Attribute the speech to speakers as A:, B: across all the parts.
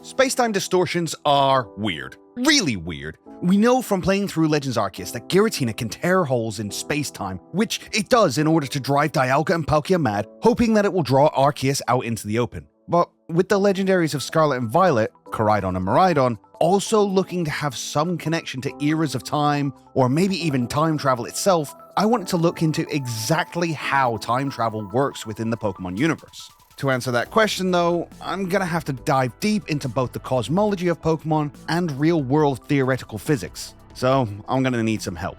A: Spacetime distortions are weird. Really weird. We know from playing through Legends Arceus that Giratina can tear holes in spacetime, which it does in order to drive Dialga and Palkia mad, hoping that it will draw Arceus out into the open. But with the legendaries of Scarlet and Violet, Koraidon and Miraidon, also looking to have some connection to eras of time, or maybe even time travel itself, I wanted to look into exactly how time travel works within the Pokemon universe. To answer that question though, I'm gonna have to dive deep into both the cosmology of Pokemon and real-world theoretical physics, so I'm gonna need some help.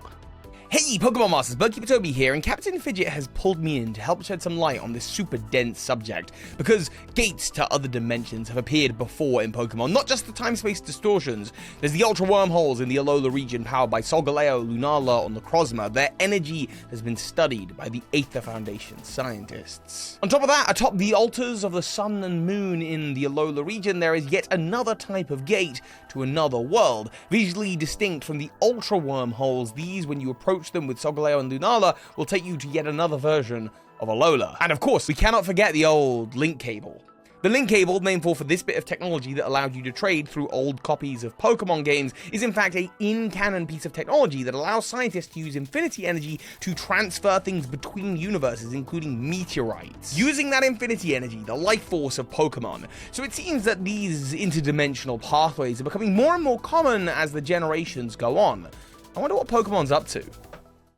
B: Hey Pokemon Masters, Keeper Toby here, and Captain Fidget has pulled me in to help shed some light on this super dense subject, because gates to other dimensions have appeared before in Pokemon, not just the time-space distortions. There's the Ultra Wormholes in the Alola region powered by Solgaleo, Lunala, and Necrozma. Their energy has been studied by the Aether Foundation scientists. On top of that, atop the altars of the Sun and Moon in the Alola region, there is yet another type of gate to another world, visually distinct from the Ultra Wormholes. These, when you approach them with Solgaleo and Lunala, will take you to yet another version of Alola. And of course, we cannot forget the old link cable. The link cable, named for this bit of technology that allowed you to trade through old copies of Pokemon games, is in fact a in-canon piece of technology that allows scientists to use infinity energy to transfer things between universes, including meteorites, using that infinity energy, the life force of Pokemon. So it seems that these interdimensional pathways are becoming more and more common as the generations go on. I wonder what Pokemon's up to.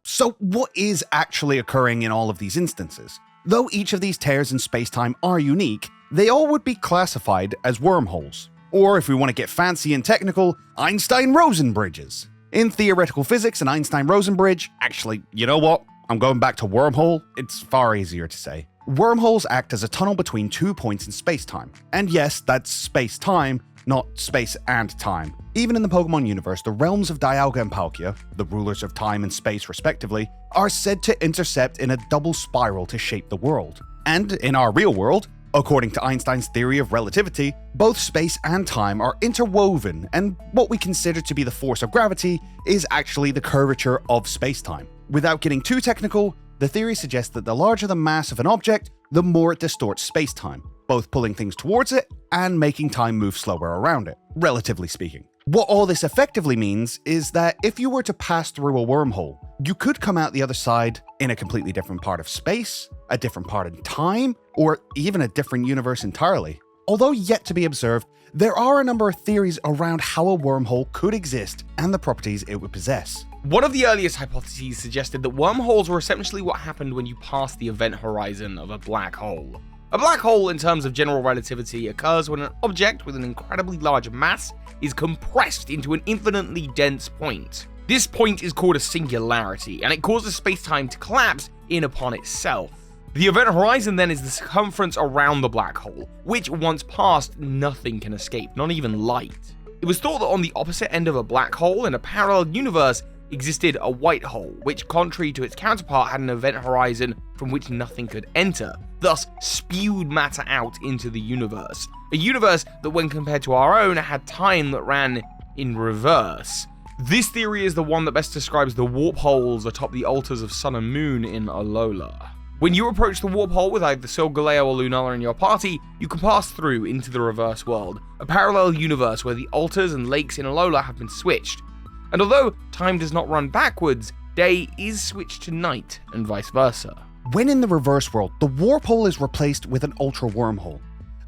A: So what is actually occurring in all of these instances? Though each of these tears in spacetime are unique, they all would be classified as wormholes. Or if we want to get fancy and technical, Einstein-Rosen bridges. In theoretical physics, an Einstein-Rosen bridge, actually, you know what? I'm going back to wormhole. It's far easier to say. Wormholes act as a tunnel between 2 points in spacetime. And yes, that's space-time, not space and time. Even in the Pokemon universe, the realms of Dialga and Palkia, the rulers of time and space respectively, are said to intercept in a double spiral to shape the world. And in our real world, according to Einstein's theory of relativity, both space and time are interwoven, and what we consider to be the force of gravity is actually the curvature of spacetime. Without getting too technical, the theory suggests that the larger the mass of an object, the more it distorts spacetime, both pulling things towards it and making time move slower around it, relatively speaking. What all this effectively means is that if you were to pass through a wormhole, you could come out the other side in a completely different part of space, a different part in time, or even a different universe entirely. Although yet to be observed, there are a number of theories around how a wormhole could exist and the properties it would possess.
B: One of the earliest hypotheses suggested that wormholes were essentially what happened when you pass the event horizon of a black hole. A black hole, in terms of general relativity, occurs when an object with an incredibly large mass is compressed into an infinitely dense point. This point is called a singularity, and it causes spacetime to collapse in upon itself. The event horizon then is the circumference around the black hole, which once passed, nothing can escape, not even light. It was thought that on the opposite end of a black hole in a parallel universe existed a white hole, which, contrary to its counterpart, had an event horizon from which nothing could enter, thus spewed matter out into the universe. A universe that, when compared to our own, had time that ran in reverse. This theory is the one that best describes the warp holes atop the altars of Sun and Moon in Alola. When you approach the warp hole with either Solgaleo or Lunala in your party, you can pass through into the reverse world, a parallel universe where the altars and lakes in Alola have been switched. And although time does not run backwards, day is switched to night, and vice versa.
A: When in the reverse world, the warp hole is replaced with an Ultra Wormhole.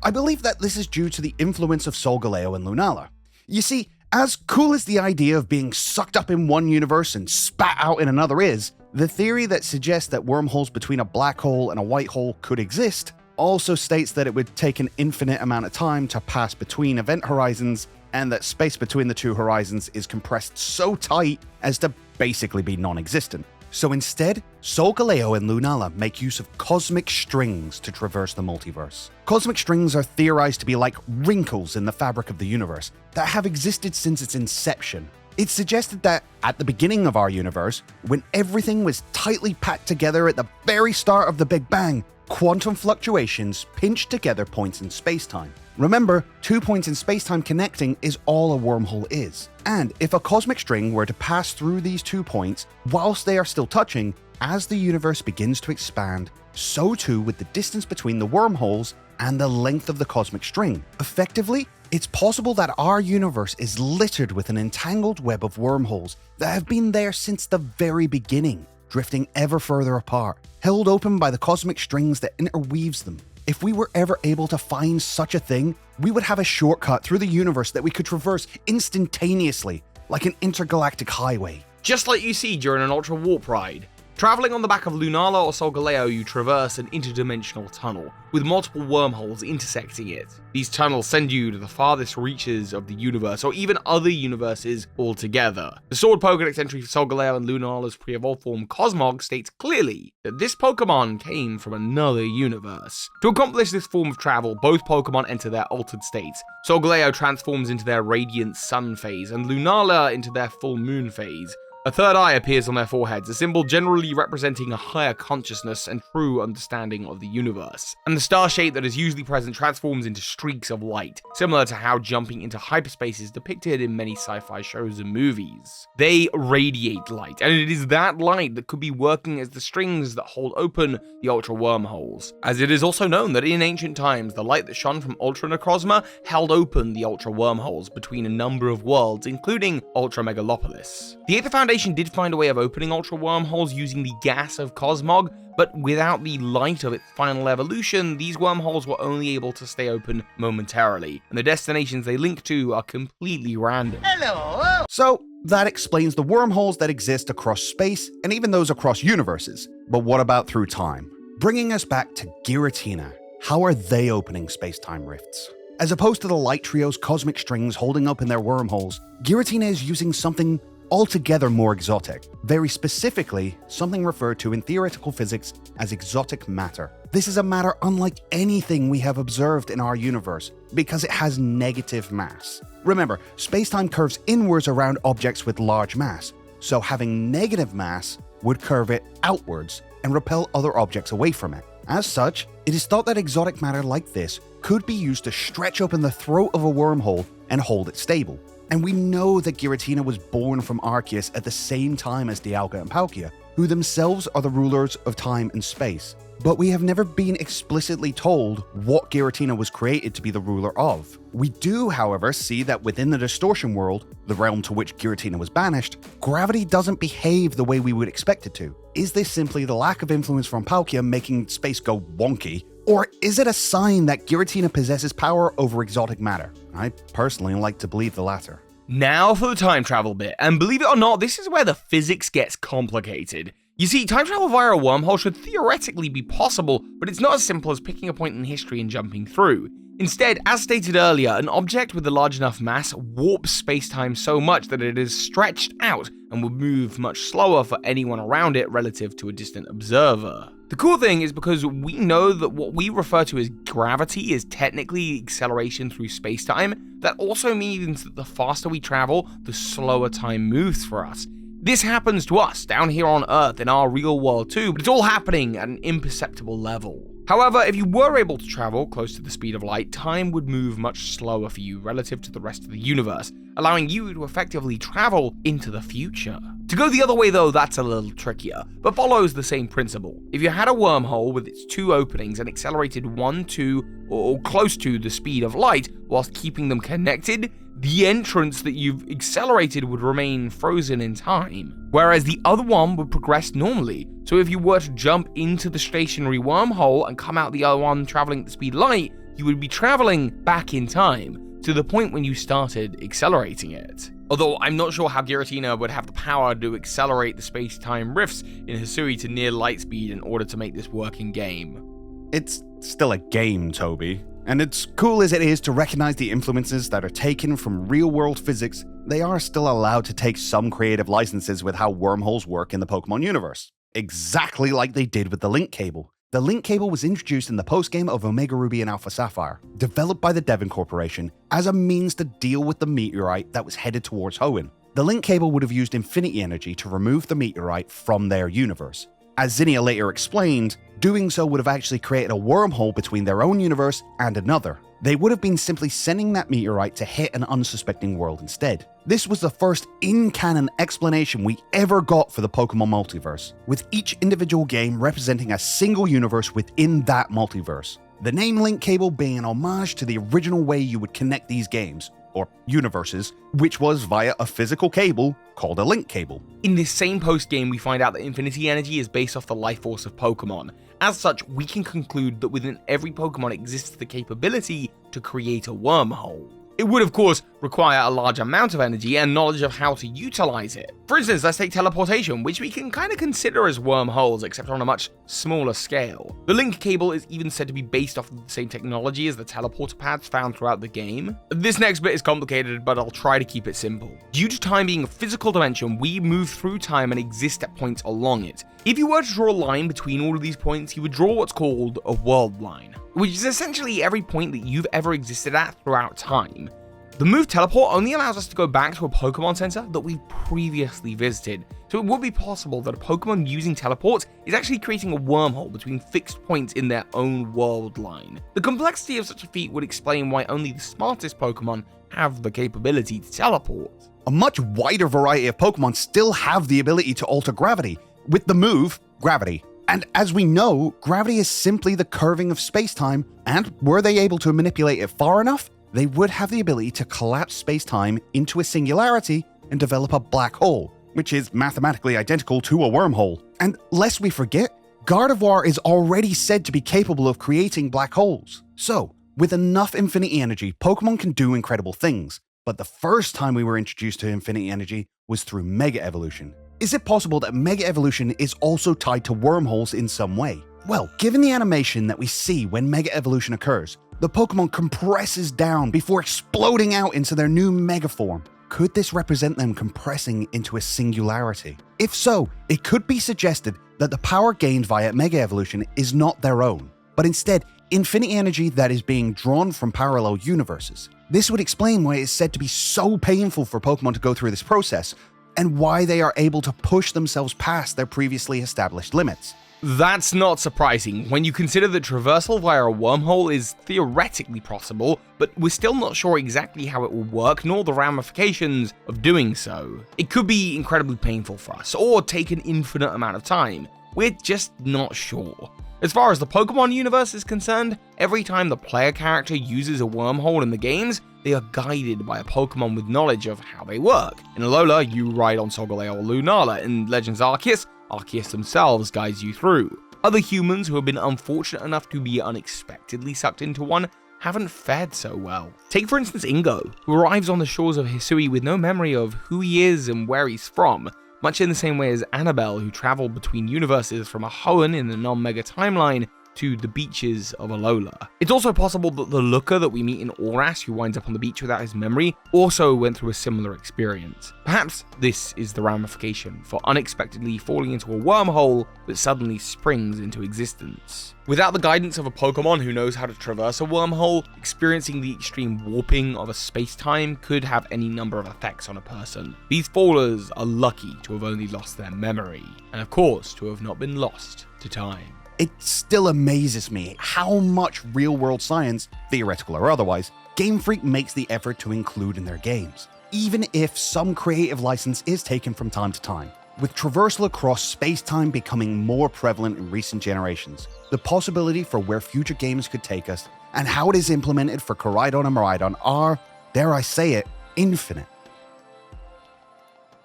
A: I believe that this is due to the influence of Solgaleo and Lunala. You see, as cool as the idea of being sucked up in one universe and spat out in another is, the theory that suggests that wormholes between a black hole and a white hole could exist also states that it would take an infinite amount of time to pass between event horizons, and that space between the two horizons is compressed so tight as to basically be non-existent. So instead, Solgaleo and Lunala make use of cosmic strings to traverse the multiverse. Cosmic strings are theorized to be like wrinkles in the fabric of the universe that have existed since its inception. It's suggested that at the beginning of our universe, when everything was tightly packed together at the very start of the Big Bang, quantum fluctuations pinched together points in spacetime. Remember, 2 points in spacetime connecting is all a wormhole is. And if a cosmic string were to pass through these 2 points whilst they are still touching, as the universe begins to expand, so too with the distance between the wormholes and the length of the cosmic string. Effectively, It's possible that our universe is littered with an entangled web of wormholes that have been there since the very beginning, drifting ever further apart, held open by the cosmic strings that interweaves them. If we were ever able to find such a thing, we would have a shortcut through the universe that we could traverse instantaneously, like an intergalactic highway.
B: Just like you see during an Ultra Warp ride. Traveling on the back of Lunala or Solgaleo, you traverse an interdimensional tunnel, with multiple wormholes intersecting it. These tunnels send you to the farthest reaches of the universe, or even other universes altogether. The Sword Pokedex entry for Solgaleo and Lunala's pre-evolved form Cosmog states clearly that this Pokemon came from another universe. To accomplish this form of travel, both Pokemon enter their altered states. Solgaleo transforms into their Radiant Sun phase, and Lunala into their Full Moon phase. A third eye appears on their foreheads, a symbol generally representing a higher consciousness and true understanding of the universe. And the star shape that is usually present transforms into streaks of light, similar to how jumping into hyperspace is depicted in many sci-fi shows and movies. They radiate light, and it is that light that could be working as the strings that hold open the Ultra Wormholes. As it is also known that in ancient times, the light that shone from Ultra Necrozma held open the Ultra Wormholes between a number of worlds, including Ultra Megalopolis. The Aether Foundation did find a way of opening Ultra Wormholes using the gas of Cosmog, but without the light of its final evolution, these wormholes were only able to stay open momentarily, and the destinations they link to are completely random.
C: Hello!
A: So, that explains the wormholes that exist across space and even those across universes. But what about through time? Bringing us back to Giratina. How are they opening space-time rifts? As opposed to the light trio's cosmic strings holding open their wormholes, Giratina is using something altogether more exotic. Very specifically, something referred to in theoretical physics as exotic matter. This is a matter unlike anything we have observed in our universe because it has negative mass. Remember, space-time curves inwards around objects with large mass, so having negative mass would curve it outwards and repel other objects away from it. As such, it is thought that exotic matter like this could be used to stretch open the throat of a wormhole and hold it stable. And we know that Giratina was born from Arceus at the same time as Dialga and Palkia, who themselves are the rulers of time and space. But we have never been explicitly told what Giratina was created to be the ruler of. We do, however, see that within the Distortion world, the realm to which Giratina was banished, gravity doesn't behave the way we would expect it to. Is this simply the lack of influence from Palkia making space go wonky? Or is it a sign that Giratina possesses power over exotic matter? I personally like to believe the latter.
B: Now for the time travel bit, and believe it or not, this is where the physics gets complicated. You see, time travel via a wormhole should theoretically be possible, but it's not as simple as picking a point in history and jumping through. Instead, as stated earlier, an object with a large enough mass warps space-time so much that it is stretched out and will move much slower for anyone around it relative to a distant observer. The cool thing is because we know that what we refer to as gravity is technically acceleration through space-time, that also means that the faster we travel, the slower time moves for us. This happens to us down here on Earth in our real world too, but it's all happening at an imperceptible level. However, if you were able to travel close to the speed of light, time would move much slower for you relative to the rest of the universe, allowing you to effectively travel into the future. To go the other way though, that's a little trickier, but follows the same principle. If you had a wormhole with its two openings and accelerated 1 to or close to the speed of light whilst keeping them connected, the entrance that you've accelerated would remain frozen in time, whereas the other one would progress normally. So if you were to jump into the stationary wormhole and come out the other one traveling at the speed of light, you would be traveling back in time to the point when you started accelerating it. Although I'm not sure how Giratina would have the power to accelerate the space-time rifts in Hisui to near light speed in order to make this work in game.
A: It's still a game, Toby. And as cool as it is to recognize the influences that are taken from real-world physics, they are still allowed to take some creative licenses with how wormholes work in the Pokemon universe. Exactly like they did with the Link Cable. The Link Cable was introduced in the post-game of Omega Ruby and Alpha Sapphire, developed by the Devon Corporation as a means to deal with the meteorite that was headed towards Hoenn. The Link Cable would have used infinity energy to remove the meteorite from their universe. As Zinnia later explained, doing so would have actually created a wormhole between their own universe and another. They would have been simply sending that meteorite to hit an unsuspecting world instead. This was the first in-canon explanation we ever got for the Pokemon multiverse, with each individual game representing a single universe within that multiverse. The name link cable being an homage to the original way you would connect these games, or universes, which was via a physical cable called a link cable.
B: In this same post-game, we find out that Infinity Energy is based off the life force of Pokemon. As such, we can conclude that within every Pokemon exists the capability to create a wormhole. It would, of course, require a large amount of energy and knowledge of how to utilize it. For instance, let's take teleportation, which we can kind of consider as wormholes, except on a much smaller scale. The link cable is even said to be based off of the same technology as the teleporter pads found throughout the game. This next bit is complicated, but I'll try to keep it simple. Due to time being a physical dimension, we move through time and exist at points along it. If you were to draw a line between all of these points, you would draw what's called a world line, which is essentially every point that you've ever existed at throughout time. The move teleport only allows us to go back to a Pokemon Center that we've previously visited, so it would be possible that a Pokemon using teleport is actually creating a wormhole between fixed points in their own world line. The complexity of such a feat would explain why only the smartest Pokemon have the capability to teleport.
A: A much wider variety of Pokemon still have the ability to alter gravity, with the move, Gravity. And as we know, gravity is simply the curving of space-time, and were they able to manipulate it far enough, they would have the ability to collapse space-time into a singularity and develop a black hole, which is mathematically identical to a wormhole. And lest we forget, Gardevoir is already said to be capable of creating black holes. So, with enough Infinity Energy, Pokemon can do incredible things. But the first time we were introduced to Infinity Energy was through Mega Evolution. Is it possible that Mega Evolution is also tied to wormholes in some way? Well, given the animation that we see when Mega Evolution occurs, the Pokemon compresses down before exploding out into their new Mega form. Could this represent them compressing into a singularity? If so, it could be suggested that the power gained via Mega Evolution is not their own, but instead infinity energy that is being drawn from parallel universes. This would explain why it's said to be so painful for Pokemon to go through this process, and why they are able to push themselves past their previously established limits.
B: That's not surprising when you consider that traversal via a wormhole is theoretically possible, but we're still not sure exactly how it will work nor the ramifications of doing so. It could be incredibly painful for us, or take an infinite amount of time. We're just not sure. As far as the Pokemon universe is concerned, every time the player character uses a wormhole in the games, they are guided by a Pokemon with knowledge of how they work. In Alola, you ride on Solgaleo or Lunala. In Legends Arceus, Arceus themselves guides you through. Other humans who have been unfortunate enough to be unexpectedly sucked into one haven't fared so well. Take for instance Ingo, who arrives on the shores of Hisui with no memory of who he is and where he's from, much in the same way as Annabelle, who traveled between universes from a Hoenn in the non-Mega timeline to the beaches of Alola. It's also possible that the looker that we meet in Oras, who winds up on the beach without his memory, also went through a similar experience. Perhaps this is the ramification for unexpectedly falling into a wormhole that suddenly springs into existence. Without the guidance of a Pokemon who knows how to traverse a wormhole, experiencing the extreme warping of a space-time could have any number of effects on a person. These fallers are lucky to have only lost their memory, and of course to have not been lost to time.
A: It still amazes me how much real-world science, theoretical or otherwise, Game Freak makes the effort to include in their games, even if some creative license is taken from time to time. With traversal across space-time becoming more prevalent in recent generations, the possibility for where future games could take us and how it is implemented for Koraidon and Miraidon are, dare I say it, infinite.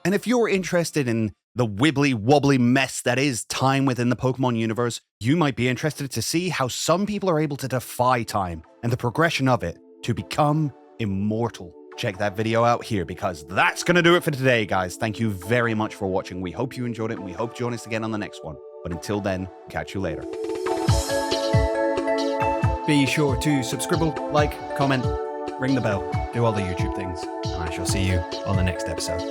A: And if you're interested in the wibbly-wobbly mess that is time within the Pokemon universe, you might be interested to see how some people are able to defy time and the progression of it to become immortal. Check that video out here, because that's going to do it for today, guys. Thank you very much for watching. We hope you enjoyed it, and we hope you join us again on the next one. But until then, catch you later. Be sure to subscribe, like, comment, ring the bell, do all the YouTube things, and I shall see you on the next episode.